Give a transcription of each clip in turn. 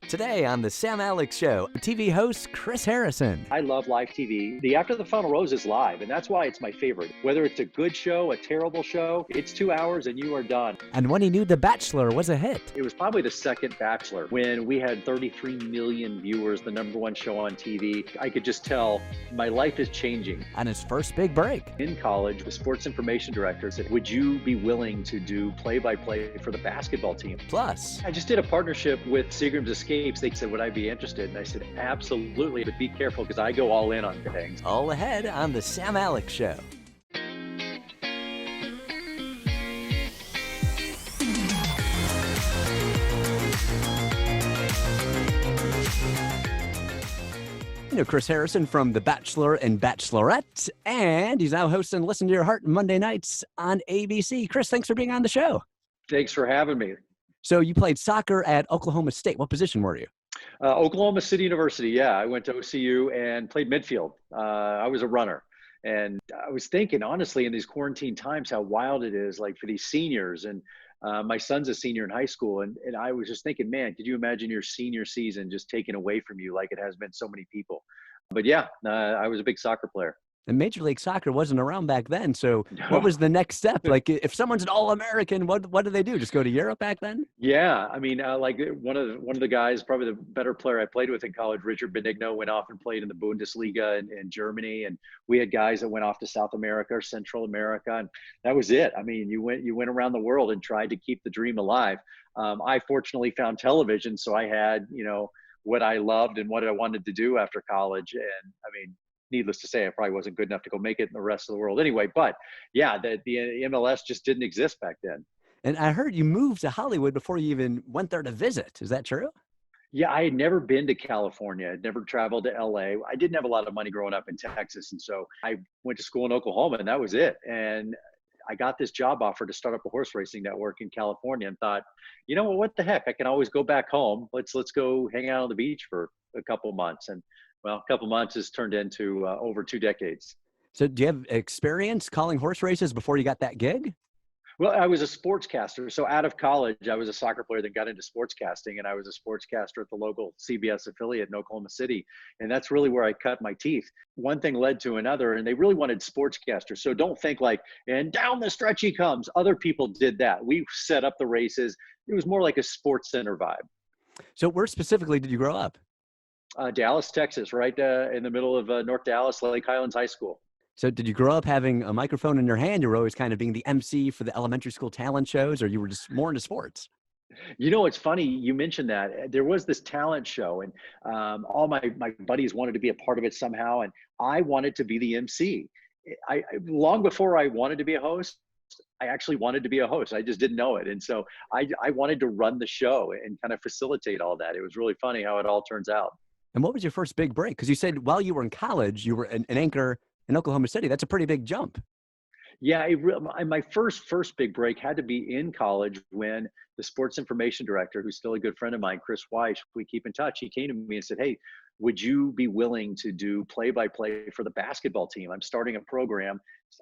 Today on The Sam Alex Show, TV host Chris Harrison. I love live TV. The After the Final Rose is live, and that's why it's my favorite. Whether it's a good show, a terrible show, it's 2 hours and you are done. And when he knew The Bachelor was a hit. It was probably the second Bachelor when we had 33 million viewers, the number one show on TV. I could just tell my life is changing. On his first big break. In college, the sports information director said, would you be willing to do play-by-play for the basketball team? Plus, I just did a partnership with Seagram's Escapes. They said, would I be interested? And I said, absolutely, but be careful because I go all in on things. all ahead on The Sam Alex Show. You know Chris Harrison from The Bachelor and Bachelorette, and he's now hosting Listen to Your Heart Monday nights on ABC. Chris, thanks for being on the show. Thanks for having me. So you played soccer at Oklahoma State. What position were you? Oklahoma City University. Yeah, I went to OCU and played midfield. I was a runner. And I was thinking, honestly, in these quarantine times, how wild it is, like for these seniors. And my son's a senior in high school. And I was just thinking, man, could you imagine your senior season just taken away from you like it has been so many people? But yeah, I was a big soccer player. And Major League Soccer wasn't around back then. So what was the next step? Like if someone's an All-American, what do they do? Just go to Europe back then? Yeah, I mean, like one of the guys, probably the better player I played with in college, Richard Benigno, went off and played in the Bundesliga in Germany, and we had guys that went off to South America or Central America, and that was it. I mean, you went around the world and tried to keep the dream alive. I fortunately found television, so I had what I loved and what I wanted to do after college, and I mean, needless to say, I probably wasn't good enough to go make it in the rest of the world anyway. But yeah, the MLS just didn't exist back then. And I heard you moved to Hollywood before you even went there to visit. Is that true? Yeah, I had never been to California. I'd never traveled to LA. I didn't have a lot of money growing up in Texas. And so I went to school in Oklahoma and that was it. And I got this job offer to start up a horse racing network in California and thought, what the heck? I can always go back home. Let's go hang out on the beach for a couple months. And well, a couple months has turned into over 2 decades. So do you have experience calling horse races before you got that gig? Well, I was a sportscaster. So out of college, I was a soccer player that got into sportscasting, and I was a sportscaster at the local CBS affiliate in Oklahoma City. And that's really where I cut my teeth. One thing led to another, and they really wanted sportscasters. So don't think like, and down the stretch he comes. Other people did that. We set up the races. It was more like a sports center vibe. So where specifically did you grow up? Dallas, Texas, right in the middle of North Dallas, Lake Highlands High School. So did you grow up having a microphone in your hand? You were always kind of being the MC for the elementary school talent shows, or you were just more into sports? It's funny you mentioned that. There was this talent show, and all my buddies wanted to be a part of it somehow, and I wanted to be the MC. Long before I wanted to be a host, I actually wanted to be a host. I just didn't know it. And so I wanted to run the show and kind of facilitate all that. It was really funny how it all turns out. And what was your first big break? Because you said while you were in college, you were an anchor in Oklahoma City. That's a pretty big jump. Yeah, my first big break had to be in college when the sports information director, who's still a good friend of mine, Chris Weiss, we keep in touch. He came to me and said, hey, would you be willing to do play-by-play for the basketball team? I'm starting a program.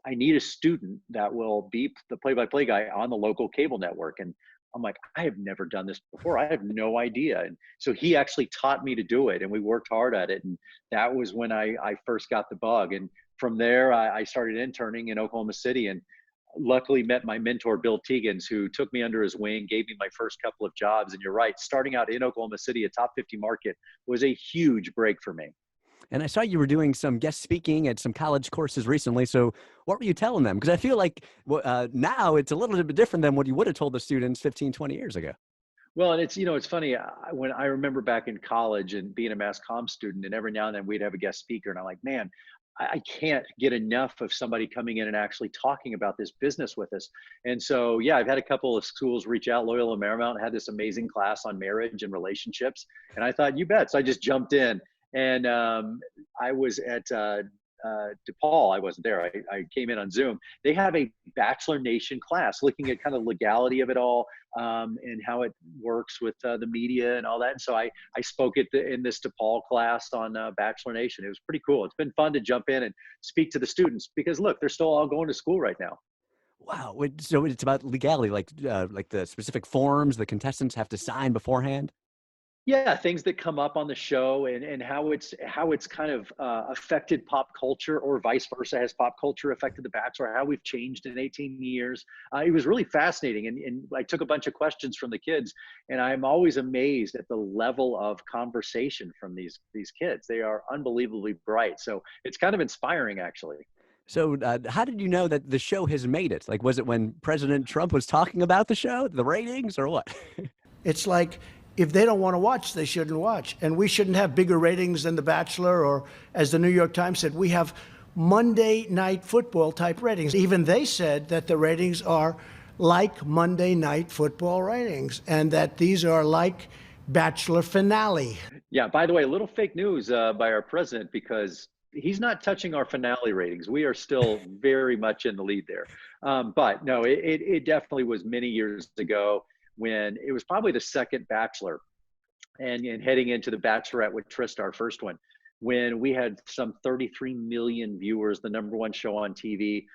I need a student that will be the play-by-play guy on the local cable network. And I'm like, I have never done this before. I have no idea. And so he actually taught me to do it, and we worked hard at it. And that was when I first got the bug. And from there, I started interning in Oklahoma City and luckily met my mentor, Bill Tegans, who took me under his wing, gave me my first couple of jobs. And you're right, starting out in Oklahoma City, a top 50 market, was a huge break for me. And I saw you were doing some guest speaking at some college courses recently. So what were you telling them? Because I feel like now it's a little bit different than what you would have told the students 15, 20 years ago. Well, and it's funny, when I remember back in college and being a mass comm student, and every now and then we'd have a guest speaker, and I'm like, man, I can't get enough of somebody coming in and actually talking about this business with us. And so, yeah, I've had a couple of schools reach out. Loyola Marymount had this amazing class on marriage and relationships. And I thought, you bet. So I just jumped in. And I was at DePaul. I wasn't there. I came in on Zoom. They have a Bachelor Nation class looking at kind of legality of it all, and how it works with the media and all that. And so I spoke in this DePaul class on Bachelor Nation. It was pretty cool. It's been fun to jump in and speak to the students because look, they're still all going to school right now. Wow. So it's about legality, like the specific forms the contestants have to sign beforehand? Yeah, things that come up on the show, and how it's kind of affected pop culture, or vice versa. Has pop culture affected The Bachelor? How we've changed in 18 years. It was really fascinating, and I took a bunch of questions from the kids, and I'm always amazed at the level of conversation from these kids. They are unbelievably bright. So it's kind of inspiring, actually. So, how did you know that the show has made it? Like, was it when President Trump was talking about the show, the ratings, or what? It's like if they don't want to watch, they shouldn't watch. And we shouldn't have bigger ratings than The Bachelor, or as the New York Times said, we have Monday Night Football type ratings. Even they said that the ratings are like Monday Night Football ratings, and that these are like Bachelor finale. Yeah, by the way, a little fake news by our president, because he's not touching our finale ratings. We are still very much in the lead there. But no, it definitely was many years ago, when it was probably the second Bachelor, and heading into the Bachelorette with Trista, our first one, when we had some 33 million viewers, the number one show on TV.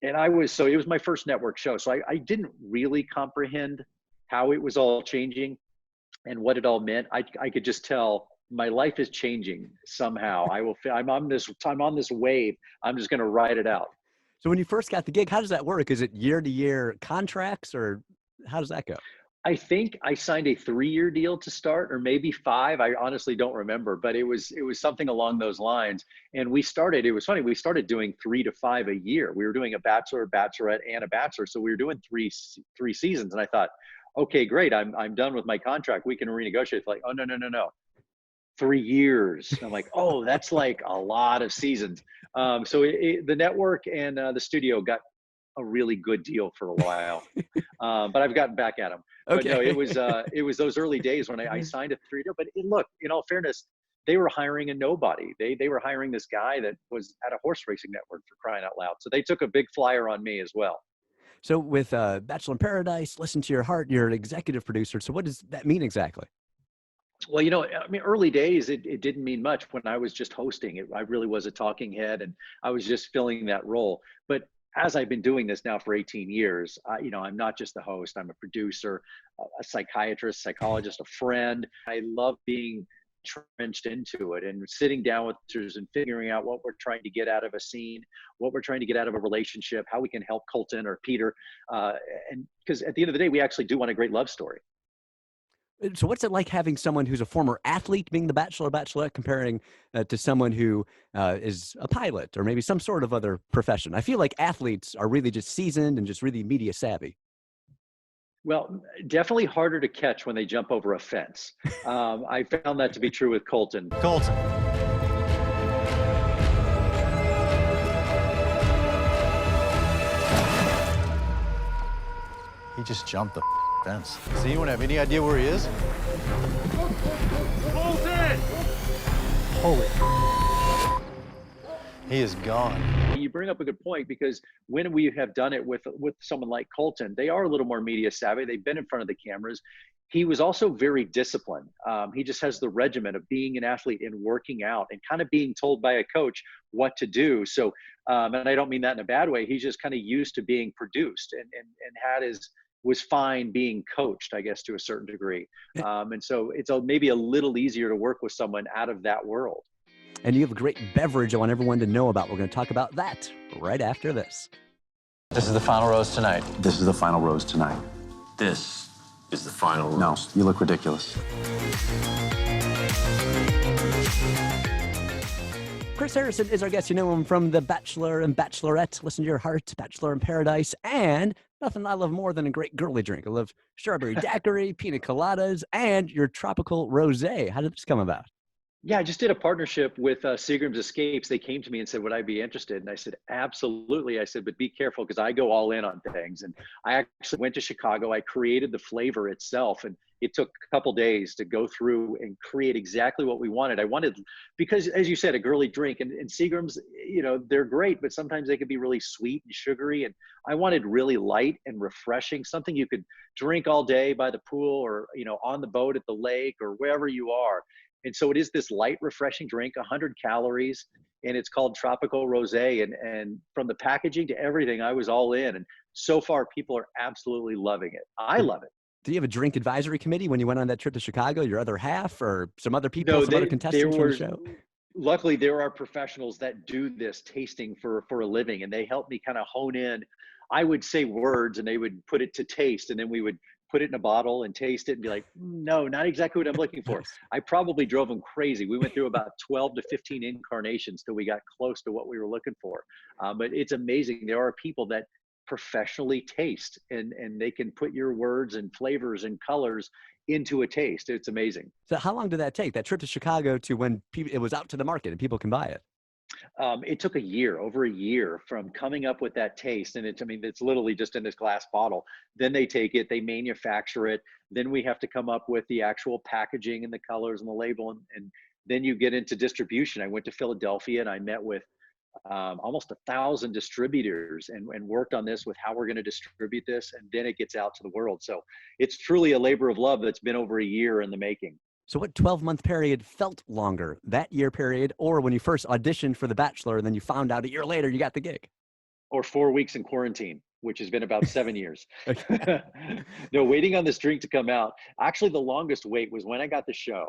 And so it was my first network show. So I didn't really comprehend how it was all changing and what it all meant. I could just tell my life is changing somehow. I'm on this wave. I'm just going to ride it out. So, when you first got the gig, how does that work? Is it year to year contracts, or how does that go? I think I signed a 3-year deal to start, or maybe 5. I honestly don't remember, but it was something along those lines. And it was funny, we started doing 3 to 5 a year. We were doing a Bachelor, Bachelorette, and a Bachelor. So we were doing three seasons. And I thought, okay, great. I'm done with my contract. We can renegotiate. It's like, oh, no, no, no, no. 3 years. I'm like, oh, that's like a lot of seasons. So the network and the studio got a really good deal for a while, but I've gotten back at them. But no, Okay. it was those early days when I signed a 3 deal. But look, in all fairness, they were hiring a nobody. They were hiring this guy that was at a horse racing network, for crying out loud. So they took a big flyer on me as well. So, with Bachelor in Paradise, Listen to Your Heart, you're an executive producer. So, what does that mean exactly? Well, I mean, early days, it didn't mean much when I was just hosting. I really was a talking head, and I was just filling that role. But as I've been doing this now for 18 years, I'm not just the host. I'm a producer, a psychiatrist, psychologist, a friend. I love being trenched into it and sitting down with actors and figuring out what we're trying to get out of a scene, what we're trying to get out of a relationship, how we can help Colton or Peter. And because at the end of the day, we actually do want a great love story. So, what's it like having someone who's a former athlete being the Bachelor or Bachelorette, comparing to someone who is a pilot or maybe some sort of other profession? I feel like athletes are really just seasoned and just really media savvy. Well, definitely harder to catch when they jump over a fence. I found that to be true with Colton. Colton. He just jumped the fence. Does anyone have any idea where he is? Colton! Holy. He is gone. You bring up a good point, because when we have done it with someone like Colton, they are a little more media savvy. They've been in front of the cameras. He was also very disciplined. He just has the regimen of being an athlete and working out and kind of being told by a coach what to do. So, and I don't mean that in a bad way. He's just kind of used to being produced, and was fine being coached, I guess, to a certain degree. And so it's maybe a little easier to work with someone out of that world. And you have a great beverage I want everyone to know about. We're going to talk about that right after this. This is the final rose tonight. This is the final rose tonight. This is the final No, rose. you look ridiculous. Chris Harrison is our guest. You know him from The Bachelor and Bachelorette, Listen to Your Heart, Bachelor in Paradise, and nothing I love more than a great girly drink. I love strawberry daiquiri, pina coladas, and your tropical rosé. How did this come about? Yeah, I just did a partnership with Seagram's Escapes. They came to me and said, would I be interested? And I said, absolutely. I said, but be careful, because I go all in on things. And I actually went to Chicago. I created the flavor itself. And it took a couple days to go through and create exactly what we wanted. Because as you said, a girly drink, and Seagram's, they're great, but sometimes they can be really sweet and sugary. And I wanted really light and refreshing, something you could drink all day by the pool, or, on the boat at the lake, or wherever you are. And so it is this light, refreshing drink, 100 calories, and it's called Tropical Rosé. And from the packaging to everything, I was all in. And so far, people are absolutely loving it. I love it. Do you have a drink advisory committee when you went on that trip to Chicago? Your other half, or some other people, No, some other there contestants from the was, show? luckily there are professionals that do this tasting for a living, and they help me kind of hone in. I would say words and they would put it to taste, and then we would put it in a bottle and taste it and be like, no, not exactly what I'm looking for. Nice. I probably drove them crazy. We went through about 12 to 15 incarnations till we got close to what we were looking for. But it's amazing. There are people that professionally taste, and they can put your words and flavors and colors into a taste. It's amazing. So how long did that take? That trip to Chicago to when it was out to the market and people can buy it? It took a year, over a year, from coming up with that taste. And it's, I mean, it's literally just in this glass bottle. Then they take it, they manufacture it. Then we have to come up with the actual packaging and the colors and the label. And then you get into distribution. I went to Philadelphia and I met with almost 1,000 distributors and worked on this with how we're going to distribute this. And then it gets out to the world. So it's truly a labor of love that's been over a year in the making. So what 12-month period felt longer, that year period, or when you first auditioned for The Bachelor and then you found out a year later you got the gig? Or 4 weeks in quarantine, which has been about 7 years. Okay. No, waiting on this drink to come out. Actually, the longest wait was when I got the show.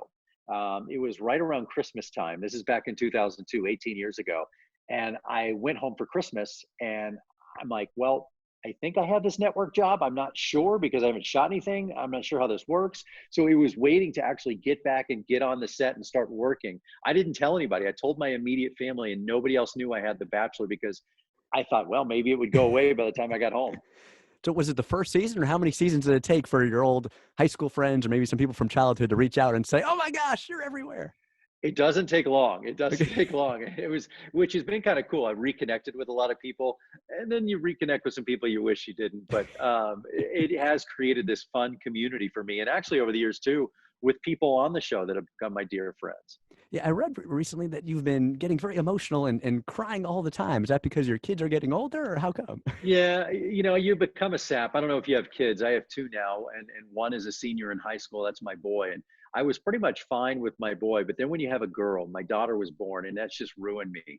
It was right around Christmas time. This is back in 2002, 18 years ago. And I went home for Christmas and I'm like, well, I think I have this network job. I'm not sure because I haven't shot anything. I'm not sure how this works. So he was waiting to actually get back and get on the set and start working. I didn't tell anybody. I told my immediate family and nobody else knew I had The Bachelor because I thought, well, maybe it would go away by the time I got home. So was it the first season, or how many seasons did it take for your old high school friends or maybe some people from childhood to reach out and say, oh my gosh, you're everywhere? It doesn't take long. It doesn't Okay. take long. It was, which has been kind of cool. I've reconnected with a lot of people, and then you reconnect with some people you wish you didn't. But it has created this fun community for me, and actually over the years too, with people on the show that have become my dear friends. Yeah, I read recently that you've been getting very emotional and crying all the time. Is that because your kids are getting older, or how come? Yeah, you know, you become a sap. I don't know if you have kids. I have two now, and one is a senior in high school. That's my boy, and I was pretty much fine with my boy. But then when you have a girl, my daughter was born, and that's just ruined me.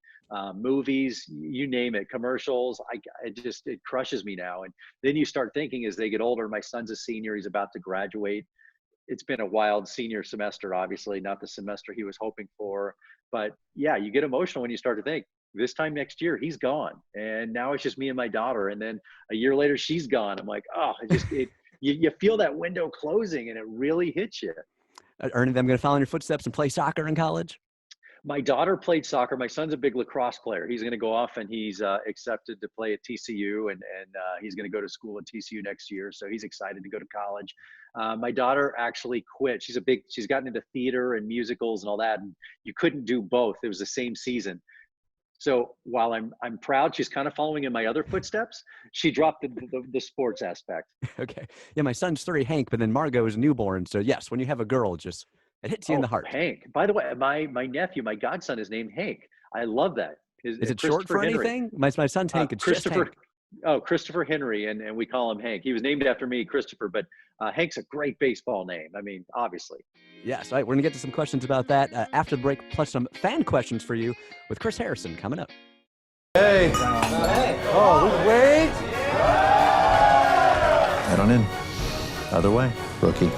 Movies, you name it, commercials. It crushes me now. And then you start thinking as they get older. My son's a senior; he's about to graduate. It's been a wild senior semester, obviously, not the semester he was hoping for. But yeah, you get emotional when you start to think this time next year he's gone, and now it's just me and my daughter. And then a year later she's gone. I'm like, oh, you feel that window closing, and it really hits you. Are any of them going to follow in your footsteps and play soccer in college? My daughter played soccer. My son's a big lacrosse player. He's going to go off and he's accepted to play at TCU, and he's going to go to school at TCU next year. So he's excited to go to college. My daughter actually quit. She's gotten into theater and musicals and all that, and you couldn't do both. It was the same season. So while I'm proud, she's kind of following in my other footsteps. She dropped the sports aspect. Okay. Yeah, my son's 3, Hank, but then Margot is a newborn. So yes, when you have a girl, it hits you in the heart. Hank. By the way, my nephew, my godson, is named Hank. I love that. Is it short for Henry. anything? My son's Hank. It's just Christopher. Hank. Oh, Christopher Henry, and we call him Hank. He was named after me, Christopher, but Hank's a great baseball name. I mean, obviously. Yes. All right. We're going to get to some questions about that after the break, plus some fan questions for you with Chris Harrison coming up. Hey. Oh, wait. Head on in. Other way. Rookie.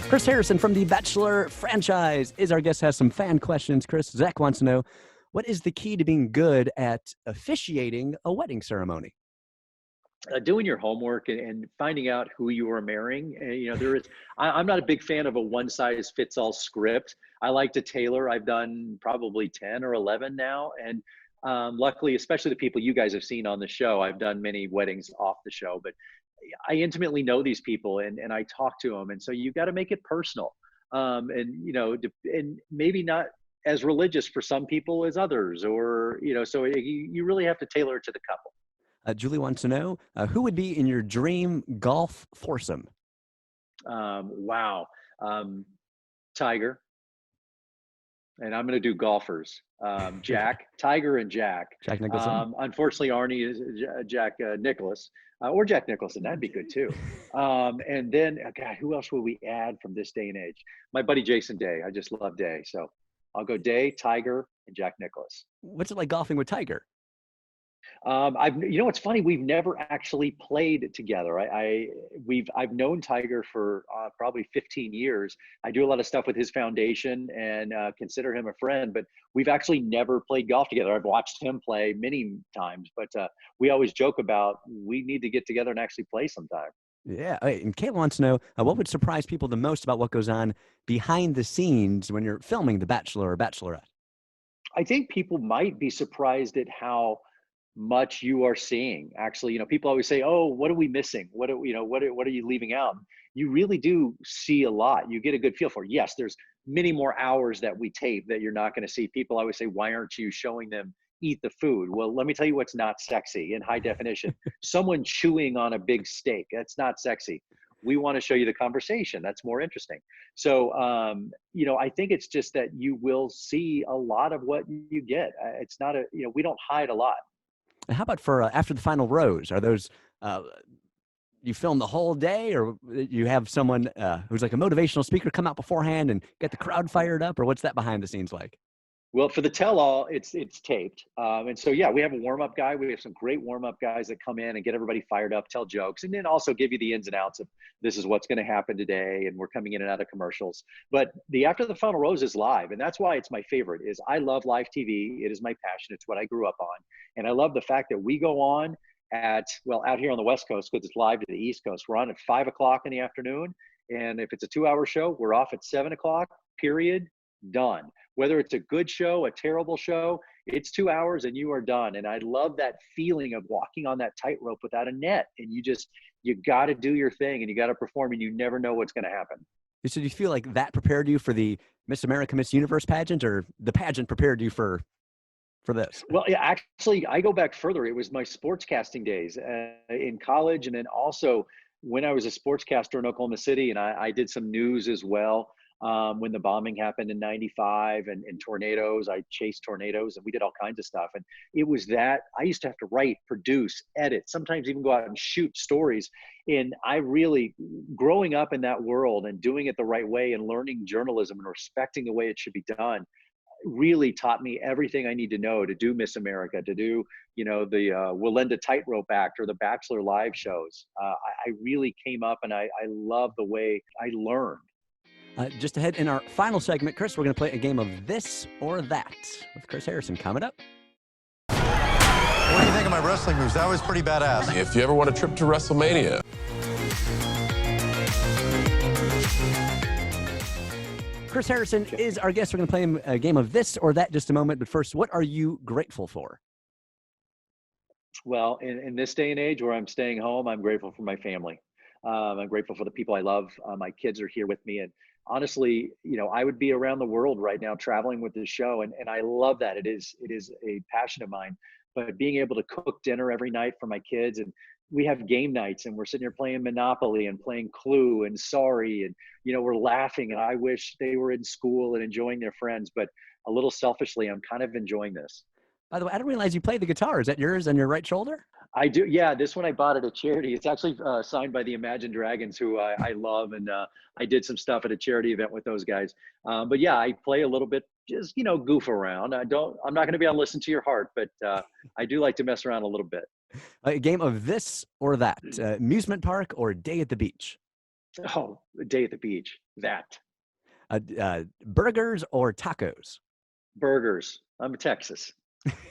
Chris Harrison from the Bachelor franchise is our guest, has some fan questions. Chris, Zach wants to know, what is the key to being good at officiating a wedding ceremony? Doing your homework and finding out who you are marrying. You know, I'm not a big fan of a one size fits all script. I like to tailor. I've done probably 10 or 11 now. And luckily, especially the people you guys have seen on the show, I've done many weddings off the show, but I intimately know these people and I talk to them. And so you got to make it personal. And, you know, and maybe not as religious for some people as others, or, you know, so you really have to tailor it to the couple. Julie wants to know, who would be in your dream golf foursome? Wow. Tiger. And I'm going to do golfers. Jack, Tiger and Jack. Jack Nicholson. Unfortunately, Arnie is Jack Nicholas, or Jack Nicholson. That'd be good too. And then, God, who else will we add from this day and age? My buddy Jason Day. I just love Day. So I'll go Day, Tiger, and Jack Nicholas. What's it like golfing with Tiger? You know, it's funny. We've never actually played together. I've known Tiger for probably 15 years. I do a lot of stuff with his foundation and consider him a friend, but we've actually never played golf together. I've watched him play many times, but we always joke about we need to get together and actually play sometime. Yeah. And Kate wants to know what would surprise people the most about what goes on behind the scenes when you're filming The Bachelor or Bachelorette? I think people might be surprised at how much you are seeing. Actually, you know, people always say, "Oh, what are we missing? What are you leaving out?" You really do see a lot. You get a good feel for it. Yes, there's many more hours that we tape that you're not going to see. People always say, "Why aren't you showing them eat the food?" Well, let me tell you what's not sexy in high definition. Someone chewing on a big steak. That's not sexy. We want to show you the conversation. That's more interesting. So, you know, I think it's just that you will see a lot of what you get. It's not a, you know, we don't hide a lot. And how about for after the final rose? Are those uh, you film the whole day, or you have someone who's like a motivational speaker come out beforehand and get the crowd fired up, or what's that behind the scenes like? Well, for the tell-all, it's taped, and so yeah, we have a warm-up guy. We have some great warm-up guys that come in and get everybody fired up, tell jokes, and then also give you the ins and outs of this is what's going to happen today, and we're coming in and out of commercials. But the after the final rose is live, and that's why it's my favorite. Is I love live TV. It is my passion. It's what I grew up on, and I love the fact that we go on at well out here on the West Coast because it's live to the East Coast. We're on at 5 o'clock in the afternoon, and if it's a 2-hour show, we're off at 7 o'clock. Period. Done. Whether it's a good show, a terrible show, it's 2 hours and you are done. And I love that feeling of walking on that tightrope without a net. And you got to do your thing and you got to perform and you never know what's going to happen. So do you feel like that prepared you for the Miss America, Miss Universe pageant, or the pageant prepared you for this? Well, yeah, actually, I go back further. It was my sportscasting days in college. And then also when I was a sportscaster in Oklahoma City, and I did some news as well. When the bombing happened in 95 and tornadoes, I chased tornadoes and we did all kinds of stuff. And it was that I used to have to write, produce, edit, sometimes even go out and shoot stories. And I really, growing up in that world and doing it the right way and learning journalism and respecting the way it should be done, really taught me everything I need to know to do Miss America, to do, you know, the Willinda Tightrope Act or the Bachelor live shows. I really came up and I love the way I learned. Just ahead in our final segment, Chris, we're going to play a game of this or that with Chris Harrison coming up. What do you think of my wrestling moves? That was pretty badass. If you ever want a trip to WrestleMania. Chris Harrison is our guest. We're going to play him a game of this or that just a moment. But first, what are you grateful for? Well, in this day and age where I'm staying home, I'm grateful for my family. I'm grateful for the people I love. My kids are here with me. And honestly, you know, I would be around the world right now traveling with this show. And I love that. It is a passion of mine. But being able to cook dinner every night for my kids, and we have game nights and we're sitting here playing Monopoly and playing Clue and Sorry. And, you know, we're laughing and I wish they were in school and enjoying their friends. But a little selfishly, I'm kind of enjoying this. By the way, I didn't realize you play the guitar. Is that yours on your right shoulder? I do. Yeah, this one I bought at a charity. It's actually signed by the Imagine Dragons, who I love, and I did some stuff at a charity event with those guys. But yeah, I play a little bit, just you know, goof around. I'm not going to be on Listen to Your Heart, but I do like to mess around a little bit. A game of this or that, amusement park or day at the beach. Oh, a day at the beach. That Burgers or tacos. burgers. I'm a Texas.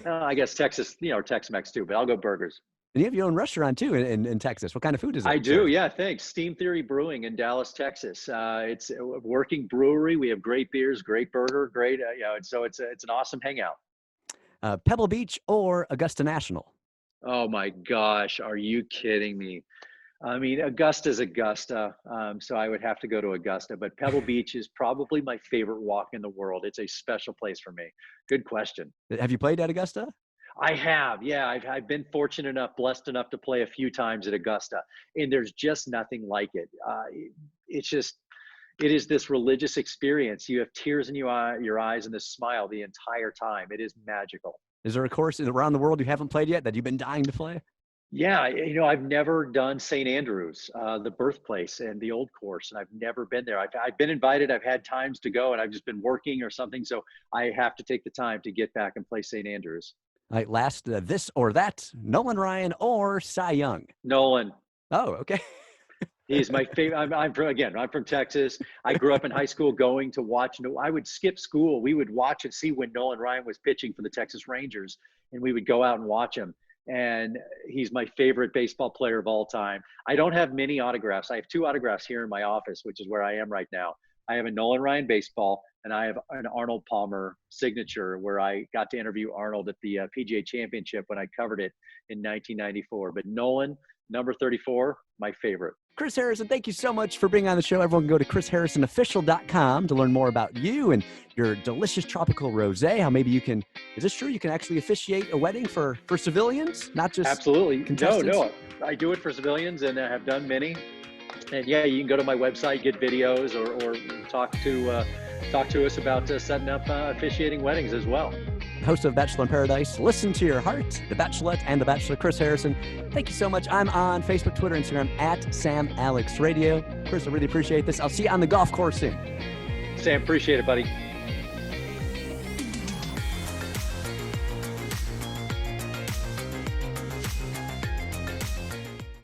I guess Texas, you know, or Tex-Mex too, but I'll go burgers. And you have your own restaurant too in Texas. What kind of food is it? I do, yeah. Thanks. Steam Theory Brewing in Dallas, Texas. It's a working brewery. We have great beers, great burger, great. You know, and so it's an awesome hangout. Pebble Beach or Augusta National. Oh my gosh, are you kidding me? I mean, Augusta's Augusta, so I would have to go to Augusta. But Pebble Beach is probably my favorite walk in the world. It's a special place for me. Good question. Have you played at Augusta? I have, yeah. I've been fortunate enough, blessed enough to play a few times at Augusta, and there's just nothing like it. It is this religious experience. You have tears in your eyes and this smile the entire time. It is magical. Is there a course around the world you haven't played yet that you've been dying to play? Yeah, you know, I've never done St. Andrews, the birthplace and the old course, and I've never been there. I've been invited, I've had times to go, and I've just been working or something, so I have to take the time to get back and play St. Andrews. All right, last, this or that, Nolan Ryan or Cy Young? Nolan. Oh, okay. He's my favorite. I'm from Texas. I grew up in high school going to watch. I would skip school. We would watch and see when Nolan Ryan was pitching for the Texas Rangers, and we would go out and watch him. And he's my favorite baseball player of all time. I don't have many autographs. I have 2 autographs here in my office, which is where I am right now. I have a Nolan Ryan baseball, and I have an Arnold Palmer signature where I got to interview Arnold at the PGA Championship when I covered it in 1994. But Nolan, number 34, my favorite. Chris Harrison, thank you so much for being on the show. Everyone can go to chrisharrisonofficial.com to learn more about you and your delicious tropical rosé. How maybe you can, is this true? You can actually officiate a wedding for civilians, not just Absolutely. contestants? No, I do it for civilians and I have done many. And yeah, you can go to my website, get videos, or talk to us about setting up officiating weddings as well. Host of Bachelor in Paradise, Listen to Your Heart, The Bachelorette, and The Bachelor, Chris Harrison. Thank you so much. I'm on Facebook, Twitter, Instagram at SamAlexRadio. Chris, I really appreciate this. I'll see you on the golf course soon. Sam, appreciate it, buddy.